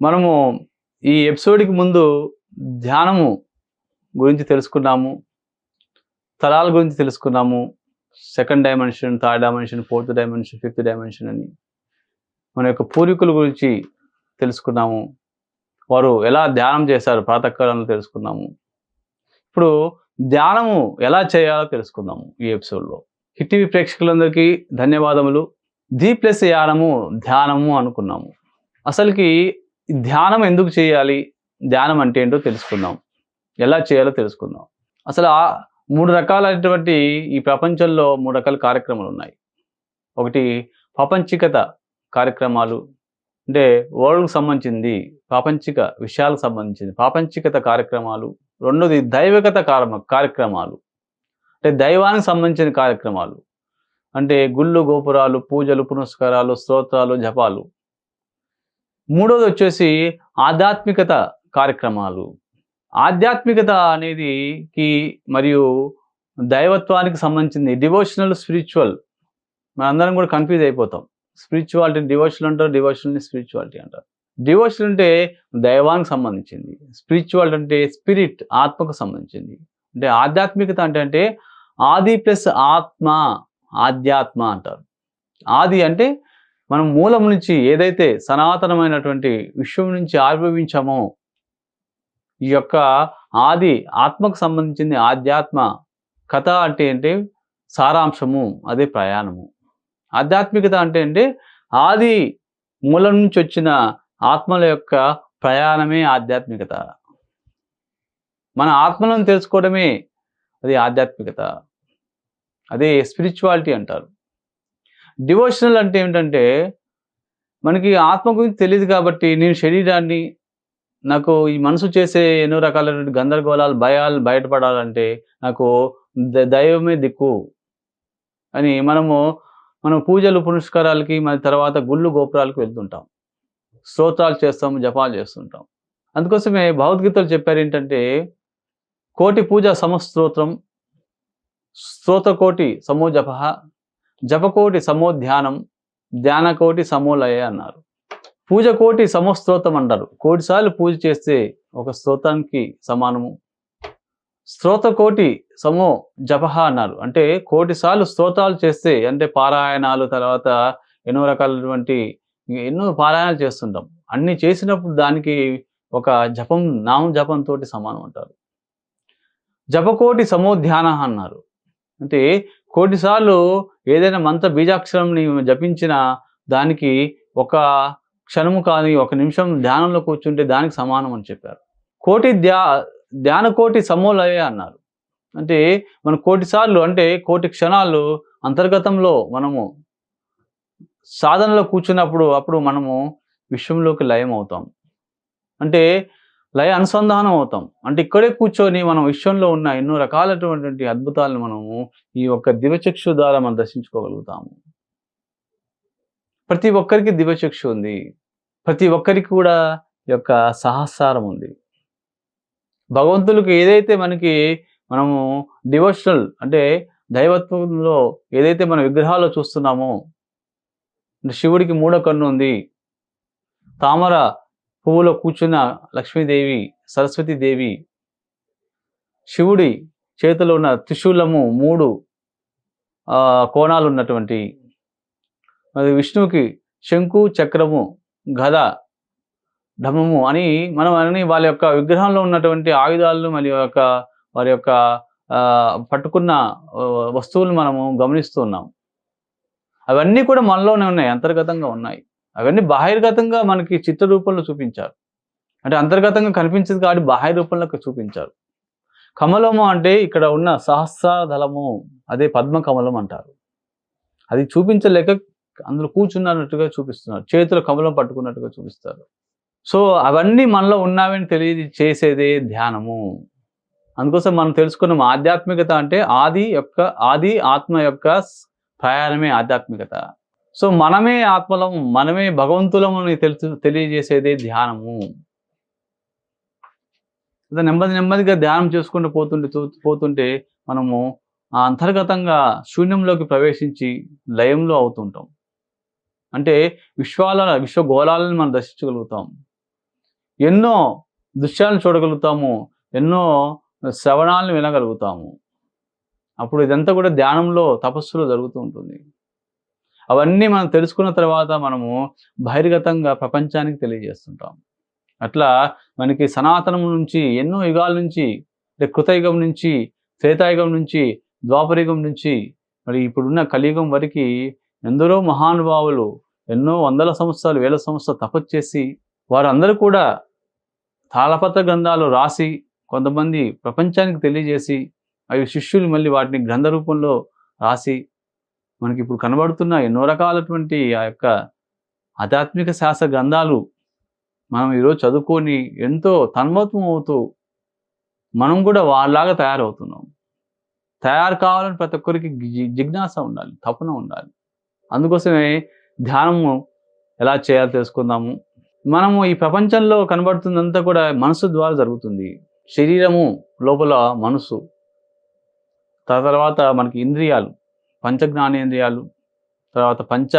మనము ఈ ఎపిసోడ్కి ముందు ధ్యానము గురించి తెలుసుకున్నాము, తరాల గురించి తెలుసుకున్నాము. Second dimension, third dimension, fourth dimension, fifth dimension అని మన యొక్క పూర్వీకుల గురించి తెలుసుకున్నాము. వారు ఎలా ధ్యానం చేశారు ప్రాతకాలంలో తెలుసుకున్నాము. ఇప్పుడు ధ్యానము ఎలా చేయాలో తెలుసుకుందాము ఈ ఎపిసోడ్లో. హిట్ టీవీ ప్రేక్షకులందరికీ ధన్యవాదములు. +, ధ్యానము అనుకున్నాము. అసలుకి ధ్యానం ఎందుకు చేయాలి, ధ్యానం అంటే ఏంటో తెలుసుకుందాం, ఎలా చేయాలో తెలుసుకుందాం. అసలు 3 రకాలైనటువంటి ఈ ప్రపంచంలో 3 రకాల కార్యక్రమాలు ఉన్నాయి. ఒకటి ప్రాపంచికత కార్యక్రమాలు, అంటే వరల్డ్కి సంబంధించింది, ప్రాపంచిక విషయాలకు సంబంధించింది ప్రాపంచికత కార్యక్రమాలు. రెండోది దైవికత కార్యక్రమాలు, అంటే దైవానికి సంబంధించిన కార్యక్రమాలు, అంటే గుళ్ళు గోపురాలు, పూజలు పునస్కారాలు, స్తోత్రాలు, జపాలు. మూడోది వచ్చేసి ఆధ్యాత్మికత కార్యక్రమాలు. ఆధ్యాత్మికత అనేది మరియు దైవత్వానికి సంబంధించింది డివోషనల్, స్పిరిచువల్. మనందరం కూడా కన్ఫ్యూజ్ అయిపోతాం. స్పిరిచువాలిటీ డివోషనల్ అంటారు, డివోషనల్ని స్పిరిచువాలిటీ అంటారు. డివోషనల్ అంటే దైవానికి సంబంధించింది, స్పిరిచువాలిటీ అంటే స్పిరిట్, ఆత్మకు సంబంధించింది. అంటే ఆధ్యాత్మికత అంటే ఆది ప్లస్ ఆత్మ, ఆధ్యాత్మ అంటారు. ఆది అంటే మనం మూలం నుంచి ఏదైతే సనాతనమైనటువంటి విశ్వం నుంచి ఆవిర్భవించామో, ఈ యొక్క ఆది ఆత్మకు సంబంధించింది. ఆధ్యాత్మ కథ అంటే సారాంశము, అదే ప్రయాణము. ఆధ్యాత్మికత అంటే ఆది మూలం నుంచి వచ్చిన ఆత్మల యొక్క ప్రయాణమే ఆధ్యాత్మికత. మన ఆత్మలను తెలుసుకోవడమే అది ఆధ్యాత్మికత, అదే స్పిరిచువాలిటీ అంటారు. డివోషనల్ అంటే ఏమిటంటే, మనకి ఆత్మ గురించి తెలియదు కాబట్టి నేను శరీరాన్ని, నాకు ఈ మనసు చేసే ఎన్నో రకాలైన గందరగోళాలు, భయాలు బయటపడాలంటే నాకు దైవమే దిక్కు అని మనం పూజలు పునస్కారాలకి, మన తర్వాత గుళ్ళు గోపురాలకు వెళ్తుంటాం, స్తోత్రాలు చేస్తాము, జపాలు చేస్తుంటాం. అందుకోసమే భగవద్గీతలు చెప్పారు ఏంటంటే, కోటి పూజ సమస్తోత్రం, స్తోత్రకోటి సమో జప, జపకోటి సమో ధ్యానం, ధ్యానకోటి సమోలయ అన్నారు. పూజ కోటి సమస్తోత్రం అంటారు. 1,000 సార్లు పూజ చేస్తే ఒక స్తోత్రానికి సమానము. స్తోత్రకోటి సమో జప అన్నారు. అంటే 1,000 సార్లు స్తోత్రాలు చేస్తే, అంటే పారాయణాలు, తర్వాత ఎన్నో రకాలైనటువంటి ఎన్నో పారాయణాలు చేస్తుంటాం. అన్ని చేసినప్పుడు దానికి ఒక జపం, నామ జపంతో సమానం అంటారు. జపకోటి సమో ధ్యాన అన్నారు. అంటే 1,000 సార్లు ఏదైనా మంత్ర బీజాక్షరంని జపించిన దానికి ఒక క్షణము కానీ, ఒక నిమిషం ధ్యానంలో కూర్చుంటే దానికి సమానం అని చెప్పారు. ధ్యానకోటి సమోలయ అన్నారు. అంటే మన 1,000 సార్లు అంటే 1,000 క్షణాలు అంతర్గతంలో మనము సాధనలో కూర్చున్నప్పుడు మనము విశ్వంలోకి లయం అవుతాం, అంటే లయ అనుసంధానం అవుతాం. అంటే ఇక్కడే కూర్చొని మనం విశ్వంలో ఉన్న ఎన్నో రకాలైనటువంటి అద్భుతాలను మనము ఈ యొక్క దివ్యచక్షు ద్వారా మనం దర్శించుకోగలుగుతాము. ప్రతి ఒక్కరికి దివ్యచక్షు ఉంది, ప్రతి ఒక్కరికి కూడా ఈ యొక్క సహస్రారం ఉంది. భగవంతుడికి ఏదైతే మనము డివోషనల్ అంటే దైవత్వంలో ఏదైతే మన విగ్రహాల్లో చూస్తున్నామో, శివుడికి 3వ కన్ను ఉంది, తామర పువ్వులో కూర్చున్న లక్ష్మీదేవి, సరస్వతీదేవి, శివుడి చేతిలో ఉన్న త్రిశూలము 3 కోణాలు ఉన్నటువంటి, మరి విష్ణువుకి శంకు, చక్రము, గద, ఢమము అని వాళ్ళ యొక్క విగ్రహంలో ఉన్నటువంటి ఆయుధాలను, మరి వారి యొక్క పట్టుకున్న వస్తువులు మనము గమనిస్తూ ఉన్నాం. అవన్నీ కూడా మనలోనే ఉన్నాయి, అంతర్గతంగా ఉన్నాయి. అవన్నీ బాహిర్గతంగా మనకి చిత్ర రూపంలో చూపించారు. అంటే అంతర్గతంగా కనిపించదు కాబట్టి బాహ్య రూపంలో చూపించారు. కమలము అంటే ఇక్కడ ఉన్న సహస్రదళము, అదే పద్మ కమలం అంటారు. అది చూపించలేక అందులో కూర్చున్నట్టుగా చూపిస్తున్నారు, చేతిలో కమలం పట్టుకున్నట్టుగా చూపిస్తారు. సో అవన్నీ మనలో ఉన్నావని తెలియజేసేదే ధ్యానము. అందుకోసం మనం తెలుసుకున్నాం, ఆధ్యాత్మికత అంటే ఆది ఆత్మ యొక్క ప్రయాణమే ఆధ్యాత్మికత. సో మనమే ఆత్మలం, మనమే భగవంతులం అని తెలియజేసేదే ధ్యానము. నెమ్మదిగా ధ్యానం చేసుకుంటూ పోతుంటే మనము అంతర్గతంగా శూన్యంలోకి ప్రవేశించి లయంలో అవుతుంటాం. అంటే విశ్వగోళాలను మనం దర్శించగలుగుతాం. ఎన్నో దృశ్యాలను చూడగలుగుతాము, ఎన్నో శ్రవణాలను వినగలుగుతాము. అప్పుడు ఇదంతా కూడా ధ్యానంలో, తపస్సులో జరుగుతూ ఉంటుంది. అవన్నీ మనం తెలుసుకున్న తర్వాత మనము బహిర్గతంగా ప్రపంచానికి తెలియజేస్తుంటాం. అట్లా మనకి సనాతనం నుంచి, ఎన్నో యుగాల నుంచి, అంటే కృతయుగం నుంచి, త్రేతాయుగం నుంచి, ద్వాపరయుగం నుంచి, మరి ఇప్పుడున్న కలియుగం వరకు ఎందరో మహానుభావులు ఎన్నో వందల సంవత్సరాలు, వేల సంవత్సరాలు తపస్సు చేసి వారందరూ కూడా తాళపత్ర గ్రంథాలు రాసి, కొంతమంది ప్రపంచానికి తెలియజేసి, అవి శిష్యులు మళ్ళీ వాటిని గ్రంథ రూపంలో రాసి, మనకి ఇప్పుడు కనబడుతున్న ఎన్నో రకాలటువంటి ఆ యొక్క ఆధ్యాత్మిక శాస్త్ర గ్రంథాలు మనం ఈరోజు చదువుకొని ఎంతో తన్మత్వం అవుతూ మనం కూడా వాళ్ళలాగా తయారవుతున్నాం. తయారు కావాలని ప్రతి ఒక్కరికి జిజ్ఞాస ఉండాలి, తపన ఉండాలి. అందుకోసమే ధ్యానము ఎలా చేయాలో తెలుసుకుందాము. మనము ఈ ప్రపంచంలో కనబడుతుందంతా కూడా మనసు ద్వారా జరుగుతుంది. శరీరము లోపల మనసు, తర్వాత మనకి ఇంద్రియాలు, పంచ జ్ఞానేంద్రియాలు, తర్వాత పంచ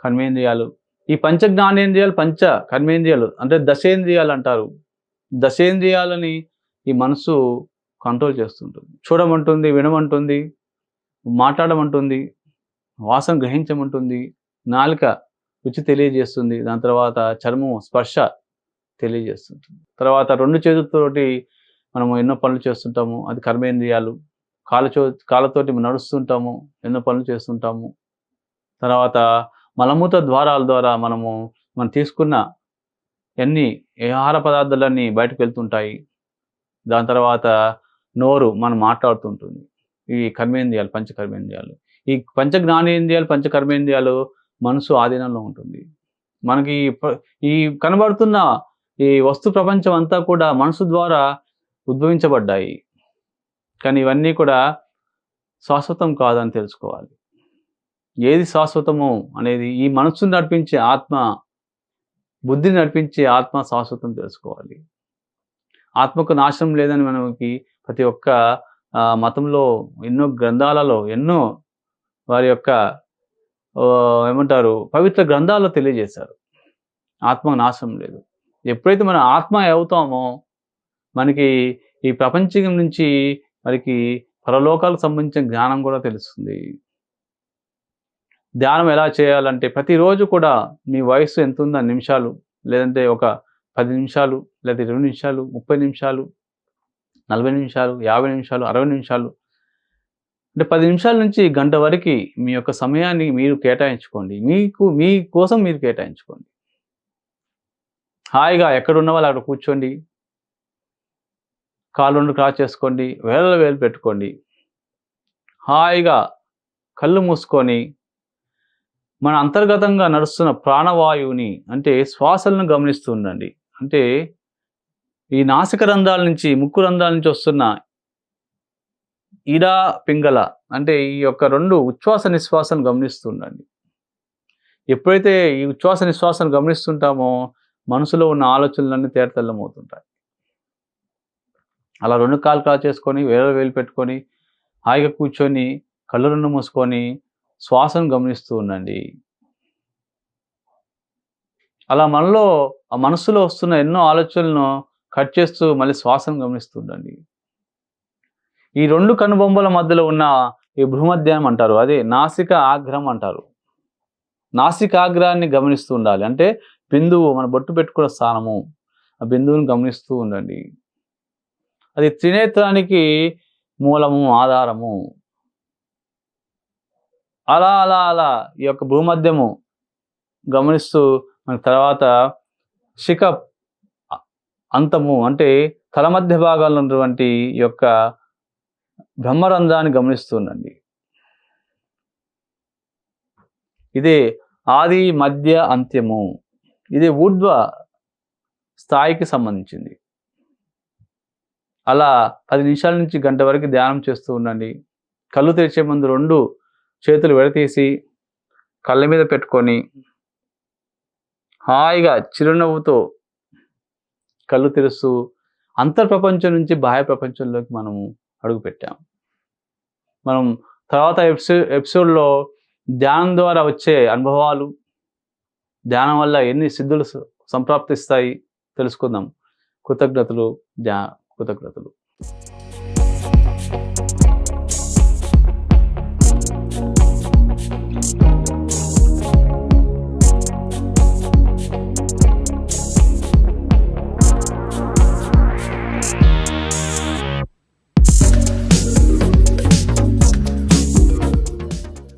కర్మేంద్రియాలు. ఈ పంచ జ్ఞానేంద్రియాలు, పంచ కర్మేంద్రియాలు అంటే దశేంద్రియాలు అంటారు. దశేంద్రియాలని ఈ మనసు కంట్రోల్ చేస్తుంటుంది. చూడమంటుంది, వినమంటుంది, మాట్లాడమంటుంది, వాసన గ్రహించమంటుంది, నాలుక రుచి తెలియజేస్తుంది, దాని తర్వాత చర్మం స్పర్శ తెలియజేస్తుంటుంది. తర్వాత రెండు చేతులతోటి మనము ఎన్నో పనులు చేస్తుంటాము, అది కర్మేంద్రియాలు. కాళ్ళతోటి నడుస్తుంటాము, ఎన్నో పనులు చేస్తుంటాము. తర్వాత మలమూత్ర ద్వారాల ద్వారా మనం తీసుకున్న ఎన్ని ఆహార పదార్థాలన్నీ బయటకు వెళ్తుంటాయి. దాని తర్వాత నోరు మనం మాట్లాడుతుంటుంది. ఈ కర్మేంద్రియాలు, పంచకర్మేంద్రియాలు. ఈ పంచ జ్ఞానేంద్రియాలు, పంచకర్మేంద్రియాలు మనసు ఆధీనంలో ఉంటుంది. మనకి ఈ కనబడుతున్న ఈ వస్తు ప్రపంచం అంతా కూడా మనసు ద్వారా ఉద్భవించబడ్డాయి. కానీ ఇవన్నీ కూడా శాశ్వతం కాదని తెలుసుకోవాలి. ఏది శాశ్వతమో అనేది ఈ మనస్సును నడిపించే ఆత్మ, బుద్ధిని నడిపించే ఆత్మ శాశ్వతం తెలుసుకోవాలి. ఆత్మకు నాశనం లేదని మనకి ప్రతి ఒక్క మతంలో ఎన్నో గ్రంథాలలో, ఎన్నో వారి యొక్క పవిత్ర గ్రంథాల్లో తెలియజేశారు. ఆత్మకు నాశనం లేదు. ఎప్పుడైతే మనం ఆత్మ అవుతామో మనకి ఈ ప్రపంచం నుంచి మనకి పరలోకాలకు సంబంధించిన జ్ఞానం కూడా తెలుస్తుంది. ధ్యానం ఎలా చేయాలంటే ప్రతిరోజు కూడా మీ వయస్సు ఎంత ఉందో నిమిషాలు, లేదంటే ఒక 10 నిమిషాలు, లేదా 20 నిమిషాలు, 30 నిమిషాలు, 40 నిమిషాలు, 50 నిమిషాలు, 60 నిమిషాలు, అంటే 10 నిమిషాల నుంచి గంట వరకు మీ యొక్క సమయాన్ని మీరు కేటాయించుకోండి. మీ కోసం మీరు కేటాయించుకోండి. హాయిగా ఎక్కడున్న వాళ్ళు అక్కడ కూర్చోండి, కాళ్ళు రెండు క్రాస్ చేసుకోండి, వేలు పెట్టుకోండి. హాయిగా కళ్ళు మూసుకొని మన అంతర్గతంగా నడుస్తున్న ప్రాణవాయువుని, అంటే శ్వాసలను గమనిస్తూ ఉండండి. అంటే ఈ నాసిక రంధ్రాల నుంచి, ముక్కు రంధ్రాల నుంచి వస్తున్న ఇడా పింగళ, అంటే ఈ యొక్క 2 ఉచ్ఛ్వాస నిశ్వాసను గమనిస్తూ ఉండండి. ఎప్పుడైతే ఈ ఉచ్ఛ్వాస నిశ్వాసను గమనిస్తుంటామో మనసులో ఉన్న ఆలోచనలన్నీ తేటతెల్లమవుతుంటాయి. అలా 2 కాళ్ళు క్రాస్ చేసుకొని, వేలు పెట్టుకొని, హాయిగా కూర్చొని, కళ్ళు 2 మూసుకొని శ్వాసను గమనిస్తూ ఉండండి. అలా ఆ మనసులో వస్తున్న ఎన్నో ఆలోచనలను కట్ చేస్తూ మళ్ళీ శ్వాసను గమనిస్తూ ఉండండి. ఈ 2 కనుబొమ్మల మధ్యలో ఉన్న ఈ భూమధ్యానం అంటారు, అదే నాసిక ఆగ్రం అంటారు. నాసికాగ్రాన్ని గమనిస్తూ ఉండాలి. అంటే బిందువు, మన బొట్టు పెట్టుకున్న స్థానము, ఆ బిందువుని గమనిస్తూ ఉండండి. అది త్రినేత్రానికి మూలము, ఆధారము. అలా అలా అలా ఈ యొక్క భూమధ్యము గమనిస్తూ మన తర్వాత శిఖ అంతము, అంటే తల మధ్య భాగాల్లో ఉన్నటువంటి ఈ యొక్క బ్రహ్మరంధ్రాన్ని గమనిస్తుండండి. ఇదే ఆది, మధ్య, అంత్యము. ఇది ఊర్ధ్వ స్థాయికి సంబంధించింది. అలా 10 నిమిషాల నుంచి గంట వరకు ధ్యానం చేస్తూ ఉండండి. కళ్ళు తెరిచే ముందు 2 చేతులు విడతీసి కళ్ళ మీద పెట్టుకొని హాయిగా చిరునవ్వుతో కళ్ళు తెరుస్తూ అంతర్ప్రపంచం నుంచి బాహ్య ప్రపంచంలోకి మనము అడుగుపెట్టాం. మనం తర్వాత ఎపిసోడ్లో ధ్యానం ద్వారా వచ్చే అనుభవాలు, ధ్యానం వల్ల ఎన్ని సిద్ధులు సంప్రాప్తిస్తాయి తెలుసుకుందాం. కృతజ్ఞతలు. కృతజ్ఞతలు.